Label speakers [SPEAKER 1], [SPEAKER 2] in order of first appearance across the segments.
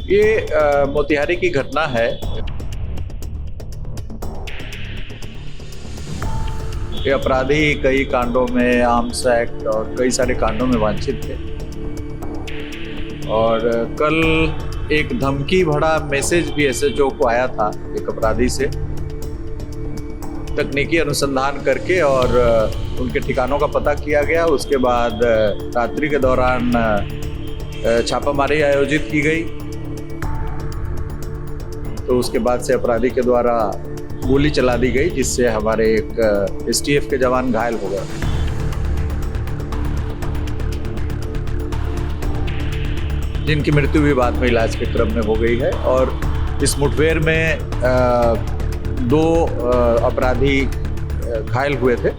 [SPEAKER 1] ये मोतिहारी की घटना है। ये अपराधी कई कांडों में, आर्म्स एक्ट और कई सारे कांडों में वांछित थे और कल एक धमकी भरा मैसेज भी एसएचओ को आया था एक अपराधी से। तकनीकी अनुसंधान करके और उनके ठिकानों का पता किया गया। उसके बाद रात्रि के दौरान छापामारी आयोजित की गई। तो उसके बाद से अपराधी के द्वारा गोली चला दी गई, जिससे हमारे एक एसटीएफ के जवान घायल हो गए। जिनकी मृत्यु भी बाद में इलाज के क्रम में हो गई है। और इस मुठभेड़ में दो अपराधी घायल हुए थे,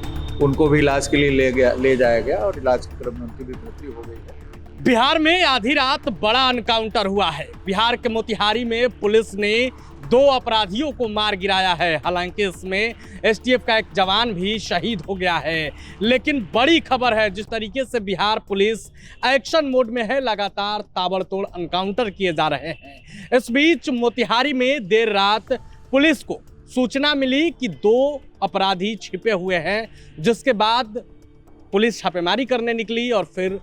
[SPEAKER 1] उनको भी इलाज के लिए ले जाया गया और इलाज के क्रम में उनकी भी मृत्यु हो गई है।
[SPEAKER 2] बिहार में आधी रात बड़ा एनकाउंटर हुआ है। बिहार के मोतिहारी में पुलिस ने दो अपराधियों को मार गिराया है। हालांकि इसमें एसटीएफ का एक जवान भी शहीद हो गया है। लेकिन बड़ी खबर है, जिस तरीके से बिहार पुलिस एक्शन मोड में है, लगातार ताबड़तोड़ एनकाउंटर किए जा रहे हैं। इस बीच मोतिहारी में देर रात पुलिस को सूचना मिली कि दो अपराधी छिपे हुए हैं, जिसके बाद पुलिस छापेमारी करने निकली और फिर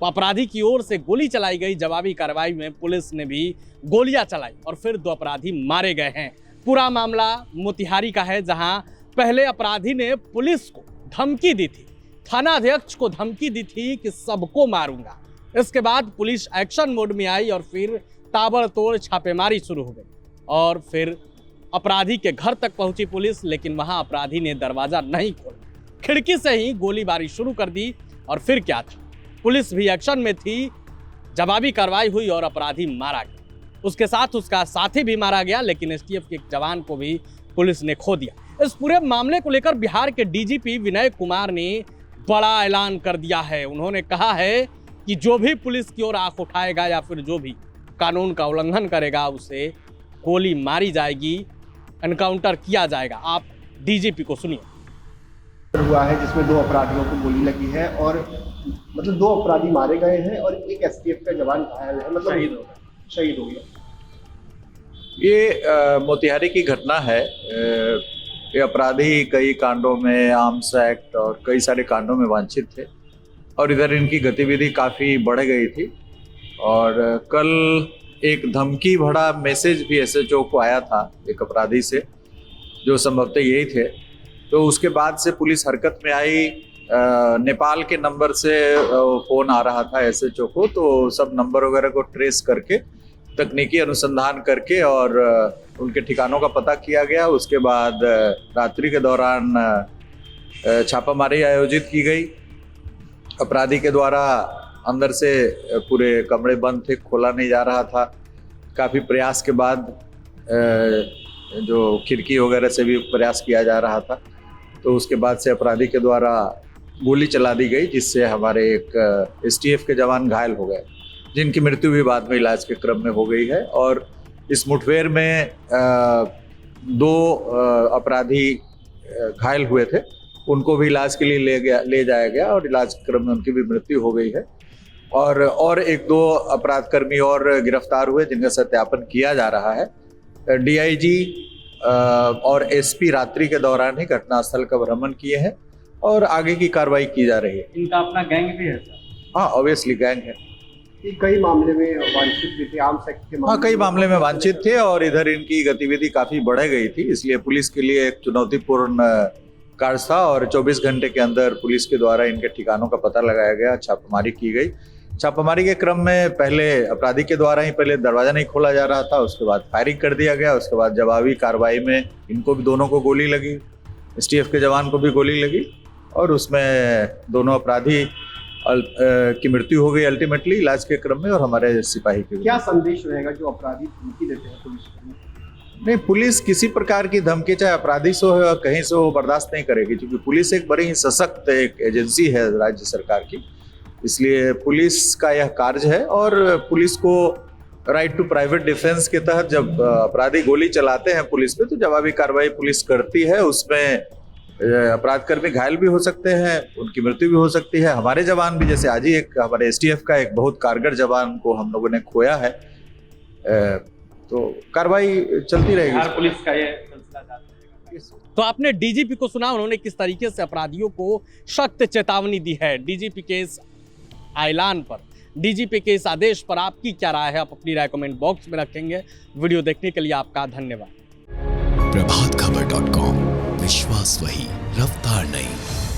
[SPEAKER 2] अपराधी की ओर से गोली चलाई गई। जवाबी कार्रवाई में पुलिस ने भी गोलियां चलाई और फिर दो अपराधी मारे गए हैं। पूरा मामला मोतिहारी का है, जहां पहले अपराधी ने पुलिस को धमकी दी थी, थानाध्यक्ष को धमकी दी थी कि सबको मारूंगा। इसके बाद पुलिस एक्शन मोड में आई और फिर ताबड़तोड़ छापेमारी शुरू हो गई और फिर अपराधी के घर तक पहुंची पुलिस। लेकिन वहां अपराधी ने दरवाजा नहीं खोला, खिड़की से ही गोलीबारी शुरू कर दी। और फिर क्या था, पुलिस भी एक्शन में थी। जवाबी कार्रवाई हुई और अपराधी मारा गया। उसके साथ उसका साथी भी मारा गया। लेकिन एसटीएफ के एक जवान को भी पुलिस ने खो दिया। इस पूरे मामले को लेकर बिहार के डीजीपी विनय कुमार ने बड़ा ऐलान कर दिया है। उन्होंने कहा है कि जो भी पुलिस की ओर आंख उठाएगा या फिर जो भी कानून का उल्लंघन करेगा, उसे गोली मारी जाएगी, एनकाउंटर किया जाएगा। आप डीजीपी को सुनिए।
[SPEAKER 3] हुआ है जिसमें दो अपराधियों को गोली लगी है और मतलब दो अपराधी मारे गए हैं और एक एसटीएफ का जवान घायल है, मतलब शहीद हो गया।
[SPEAKER 1] ये मोतिहारी की घटना है। ये अपराधी कई कांडों में, आर्म्स एक्ट और कई सारे कांडों में वांछित थे और इधर इनकी गतिविधि काफ़ी बढ़ गई थी। और कल एक धमकी भरा मैसेज भी एसएचओ को आया था एक अपराधी से, जो संभवतः यही थे। तो उसके बाद से पुलिस हरकत में आई। नेपाल के नंबर से फ़ोन आ रहा था एसएचओ को, तो सब नंबर वगैरह को ट्रेस करके, तकनीकी अनुसंधान करके और उनके ठिकानों का पता किया गया। उसके बाद रात्रि के दौरान छापामारी आयोजित की गई। अपराधी के द्वारा अंदर से पूरे कमरे बंद थे, खोला नहीं जा रहा था। काफ़ी प्रयास के बाद जो खिड़की वगैरह से भी प्रयास किया जा रहा था। तो उसके बाद से अपराधी के द्वारा गोली चला दी गई, जिससे हमारे एक एसटीएफ के जवान घायल हो गए, जिनकी मृत्यु भी बाद में इलाज के क्रम में हो गई है। और इस मुठभेड़ में दो अपराधी घायल हुए थे, उनको भी इलाज के लिए ले जाया गया और इलाज के क्रम में उनकी भी मृत्यु हो गई है। और एक दो अपराधकर्मी और गिरफ्तार हुए, जिनका सत्यापन किया जा रहा है। डीआईजी और एसपी रात्रि के दौरान ही घटनास्थल का भ्रमण किए हैं और आगे की कार्रवाई की जा रही है।
[SPEAKER 2] इनका अपना गैंग भी है सर?
[SPEAKER 1] हाँ, ऑब्वियसली गैंग है।
[SPEAKER 3] कई मामले में वांछित भी थे, आर्म्स एक्ट के मामले।
[SPEAKER 1] हाँ, कई मामले में वांछित थे और इधर इनकी गतिविधि काफी बढ़ गई थी। इसलिए पुलिस के लिए एक चुनौतीपूर्ण कार्य था और 24 घंटे के अंदर पुलिस के द्वारा इनके ठिकानों का पता लगाया गया, छापामारी की गई। छापामारी के क्रम में पहले अपराधी के द्वारा ही पहले दरवाजा नहीं खोला जा रहा था, उसके बाद फायरिंग कर दिया गया। उसके बाद जवाबी कार्रवाई में इनको भी, दोनों को गोली लगी, एसटीएफ के जवान को भी गोली लगी और उसमें दोनों अपराधी की मृत्यु हो गई अल्टीमेटली इलाज के क्रम में। और हमारे सिपाही की
[SPEAKER 3] क्या संदेश रहेगा जो अपराधी धमकी देते हैं पुलिस को?
[SPEAKER 1] नहीं, पुलिस किसी प्रकार की धमकी, चाहे अपराधी से हो या कहीं से हो, बर्दाश्त नहीं करेगी, क्योंकि पुलिस एक बड़ी ही सशक्त एक एजेंसी है राज्य सरकार की। इसलिए पुलिस का यह कार्य है और पुलिस को राइट टू प्राइवेट डिफेंस के तहत जब अपराधी गोली चलाते हैं पुलिस पे, तो जवाबी कार्रवाई पुलिस करती है। उसमें अपराधकर्मी घायल भी हो सकते हैं, उनकी मृत्यु भी हो सकती है। हमारे जवान भी, जैसे आज ही एक हमारे एसटीएफ का एक बहुत कारगर जवान को हम लोगों ने खोया है, तो कार्रवाई चलती रहेगी।
[SPEAKER 2] पुलिस का ये सिलसिला जारी रहेगा। तो आपने डीजीपी को सुना, उन्होंने किस तरीके से अपराधियों को सख्त चेतावनी दी है। डीजीपी के इस ऐलान पर, डीजीपी के इस आदेश पर आपकी क्या राय है? आप अपनी राय कमेंट बॉक्स में रखेंगे। वीडियो देखने के लिए आपका धन्यवाद।
[SPEAKER 4] प्रभातखबर.com, विश्वास वही, रफ्तार नहीं।